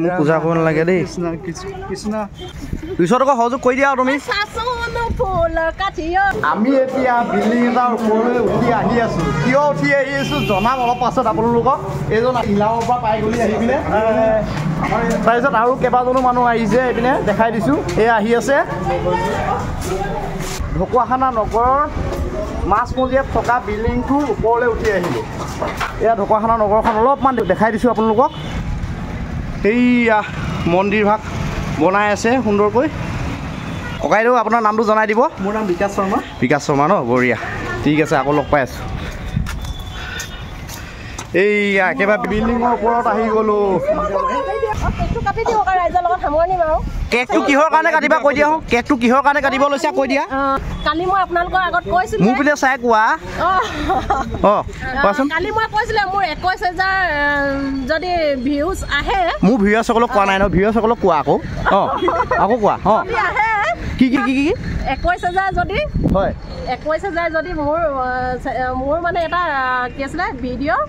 মোক পূজা কৰিব নালাগে দেই কৃষ্ণ পিছত আকৌ সহযোগ কৰি দিয়া তুমি আমি এতিয়া বিল্ডিং এটাৰ ওপৰলৈ উঠি আহি আছো কিয় উঠি আহি আছো জনাম অলপ পাছত আপোনালোকক এইজন ইলামৰ পৰা পাই গলি আহি পিনে তাৰপিছত আৰু কেইবাজনো মানুহ আহিছে এইপিনে দেখাই দিছোঁ এই আহি আছে ঢকুৱাখানা নগৰৰ মাছমজিয়াত থকা বিল্ডিংটোৰ ওপৰলৈ উঠি আহিলোঁ এয়া ঢকুৱাখানা নগৰখন অলপমান দেখাই দিছোঁ আপোনালোকক এইয়া মন্দিৰ ভাগ বনাই আছে সুন্দৰকৈ ককাইদেউ আপোনাৰ নামটো জনাই দিব মোৰ নাম বিকাশ শৰ্মা ন বঢ়িয়া ঠিক আছে আকৌ লগ পাই আছোঁ এইয়া একেবাৰে বিল্ডিঙৰ ওপৰত আহি গ'লোঁ কেকটো কিহৰ কাৰণে কাটিবা কৈ দিয়া কেকটো কিহৰ কাৰণে কাটিব লৈছা কৈ দিয়া কালি মই আপোনালোকৰ আগত কৈছিলোঁ মোৰ পিনে চাই কোৱা কোৱাচোন কালি মই কৈছিলোঁ মোৰ 21,000 যদি ভিউজ আহে মোৰ ভিউৱাৰসকলক কোৱা নাই ন ভিউৱাৰসকলক কোৱা আকৌ কোৱা কি 21,000 যদি হয় 21,000 যদি মোৰ মানে এটা কি আছিলে ভিডিঅ'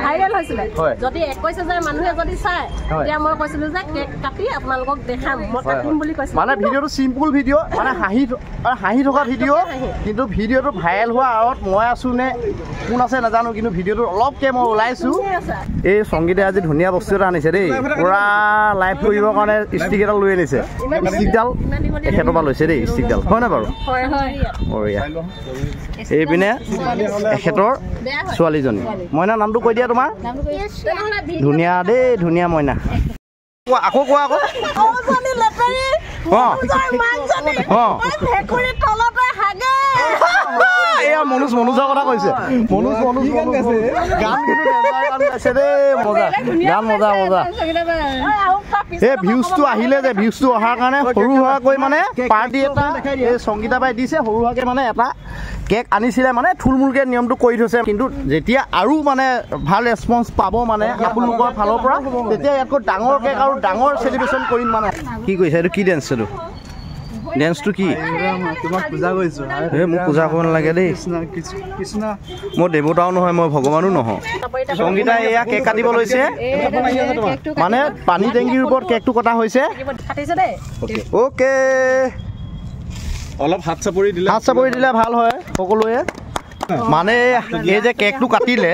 ভাইৰেল হৈছিলে যদি 21,000 মানুহে যদি চাই তেতিয়া মই কৈছিলোঁ যে কেক কাটি আপোনালোকক দেখাম মই কাটিম বুলি কৈছিলোঁ মানে ভিডিঅ'টো চিম্পুল ভিডিঅ' মানে হাঁহি থকা ভিডিঅ' কিন্তু ভিডিঅ'টো ভাইৰেল হোৱাৰ আগত মই আছোঁ নে কোন আছে নাজানো কিন্তু ভিডিঅ'টো অলপকৈ মই ওলাইছোঁ এই সংগীতে আজি ধুনীয়া বস্তু এটা আনিছে দেই পূৰা লাইভ কৰিবৰ কাৰণে ষ্টিক এটা লৈ আনিছে ষ্টিকডাল এখেতৰ পৰা লৈছে দেই ষ্টিকডাল হয় নাই বাৰু বঢ়িয়া এইপিনে এখেতৰ ছোৱালীজনী মইনা নামটো কৈ দিয়া তোমাৰ ধুনীয়া দেই ধুনীয়া মইনা আকৌ কোৱা এয়া মনোজৰ কথা কৈছে গান মজা এই ভিউজটো আহিলে যে ভিউজটো অহাৰ কাৰণে সৰু সুৰাকৈ মানে পাৰ্টি এটা এই সংগীতা বাই দিছে সৰু সুৰাকৈ মানে এটা কেক আনিছিলে মানে থুলমূলকৈ নিয়মটো কৰি থৈছে কিন্তু যেতিয়া আৰু মানে ভাল ৰেছপন্স পাব মানে আপোনালোকৰ ফালৰ পৰা তেতিয়া ইয়াতকৈ ডাঙৰ কেক আৰু ডাঙৰ চেলিব্ৰেশ্যন কৰিম মানে কি কৰিছে এইটো কি ডেন্স এইটো ডেন্সটো কি তোমাক পূজা কৰিছোঁ মোক পূজা কৰিব নালাগে দেই কৃষ্ণ মই দেৱতাও নহয় মই ভগৱানো নহয় সংগীতাই এয়া কেক কাটিব লৈছে মানে পানী টেংকিৰ ওপৰত কেকটো কটা হৈছে অ'কে অলপ হাত চাপৰি দিলে ভাল হয় সকলোৱে মানে এই যে কেকটো কাটিলে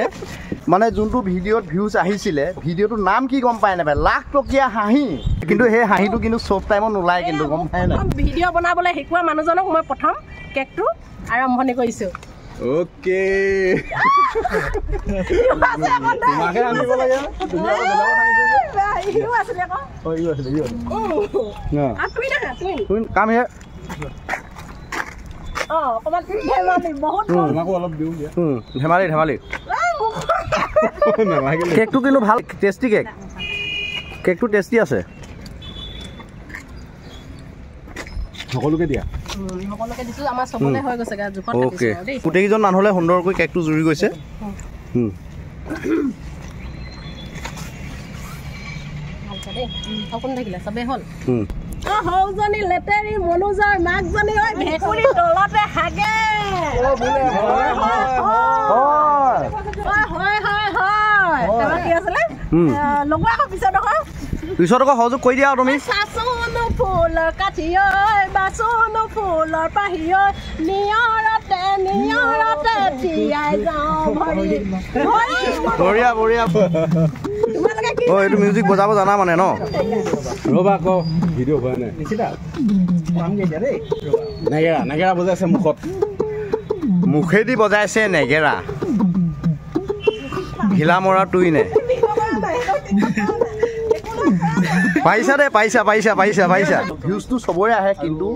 মানে যোনটো ভিডিঅ'ত ভিউজ আহিছিলে ভিডিঅ'টোৰ নাম কি গম পাই নাপায় লাখ টকীয়া হাঁহি কিন্তু সেই হাঁহিটো কিন্তু চব টাইমত নোলায় কিন্তু গম পাই নাই ভিডিঅ' বনাবলৈ শিকোৱা মানুহজনক মই প্ৰথম কেকটো আৰম্ভণি কৰিছোঁ অ'কে কাম হে ধেমালি কেকটো কিন্তু ভাল টেষ্টি কেকটো টেষ্টি আছে সকলোকে দিয়া অ'কে গোটেইকেইজন মানুহলৈ সুন্দৰকৈ কেকটো জুৰি গৈছে সৌজনী লেতেৰি মনোজৰ মাকজনী ভেকুৰী তলতে হাগে পিছত আকৌ সহযোগ কৰি দিয়া তুমি ফুলৰ কাঠি বাচন ফুলৰ পাহি নিয়ৰতে তিয়াই যাওঁ বঢ়িয়া এইটো মিউজিক বজাব জানা মানে ন ৰ'বা আকৌ ভিডিঅ' হোৱা নাই নেগেৰা বজাইছে মুখেদি বজাইছে নেগেৰা ঘিলা মৰা তুই নে পাইছা ভিউজটো চবৰে আহে কিন্তু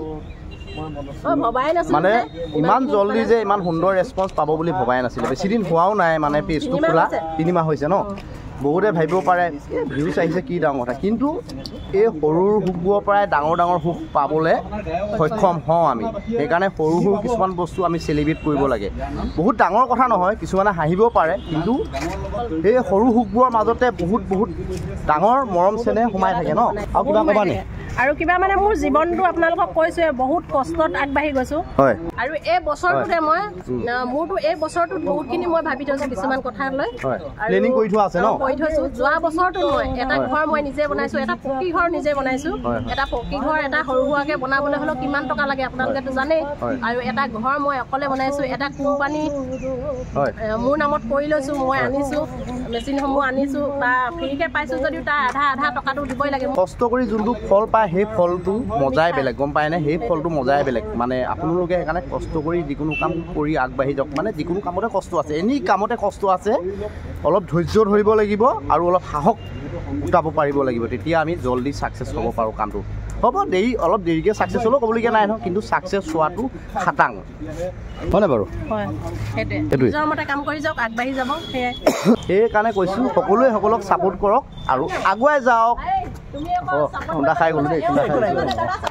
মানে ইমান জল্দি যে ইমান সুন্দৰ ৰেছপন্স পাব বুলি ভবাই নাছিলে বেছিদিন হোৱাও নাই মানে পেজটো খোলা 3 মাহ হৈছে ন বহুতে ভাবিব পাৰে ভিউজ আহিছে কি ডাঙৰ কথা কিন্তু এই সৰুৰ সুখবোৰৰ পৰাই ডাঙৰ সুখ পাবলৈ সক্ষম হওঁ আমি সেইকাৰণে সৰু কিছুমান বস্তু আমি চেলিব্ৰেট কৰিব লাগে বহুত ডাঙৰ কথা নহয় কিছুমানে হাঁহিব পাৰে কিন্তু এই সৰু সুখবোৰৰ মাজতে বহুত ডাঙৰ মৰম চেনেহ সোমাই থাকে ন আৰু কিবা ক'বা নে আৰু কিবা মানে মোৰ জীৱনটো আপোনালোকক কৈছোঁ বহুত কষ্টত আগবাঢ়ি গৈছোঁ হয় আৰু এই বছৰটোতে মই মোৰতো এই বছৰটোত বহুতখিনি মই ভাবি থৈছোঁ কিছুমান কথা লৈ প্লেনিং কৰি থোৱা আছে ন কৰি থৈছোঁ যোৱা বছৰটো মই এটা ঘৰ মই নিজে বনাইছোঁ এটা পকী ঘৰ নিজে বনাইছোঁ এটা পকী ঘৰ এটা সৰু সুৰাকৈ বনাবলৈ হ'লেও কিমান টকা লাগে আপোনালোকেতো জানেই আৰু এটা ঘৰ মই অকলে বনাইছোঁ এটা কোম্পানী মোৰ নামত কৰি লৈছোঁ মই আনিছোঁ মেচিনসমূহ আনিছোঁ বা ফ্ৰীকৈ পাইছোঁ যদিও তাৰ আধা টকাটো দিবই লাগে কষ্ট কৰি যোনটো ফল পায় সেই ফলটো মজাই বেলেগ গম পায়নে সেই ফলটো মজাই বেলেগ মানে আপোনালোকে সেইকাৰণে কষ্ট কৰি যিকোনো কাম কৰি আগবাঢ়ি যাওক মানে যিকোনো কামতে কষ্ট আছে এনি কামতে কষ্ট আছে অলপ ধৈৰ্য ধৰিব লাগিব আৰু অলপ সাহস গোটাব পাৰিব লাগিব তেতিয়া আমি জল্দি ছাকচেছ হ'ব পাৰোঁ কামটো হ'ব অলপ দেৰিকৈ ছাকচেছ হ'লেও ক'বলগীয়া নাই নহয় কিন্তু ছাকচেছ হোৱাটো খাটাং হয়নে বাৰু নিজৰ মতে কাম কৰি যাওক আগবাঢ়ি যাব সেয়াই সেইকাৰণে কৈছোঁ সকলোৱে সকলক ছাপোৰ্ট কৰক আৰু আগুৱাই যাওক খুন্দা খাই গ'লো দেই খুন্দা খাই গ'লো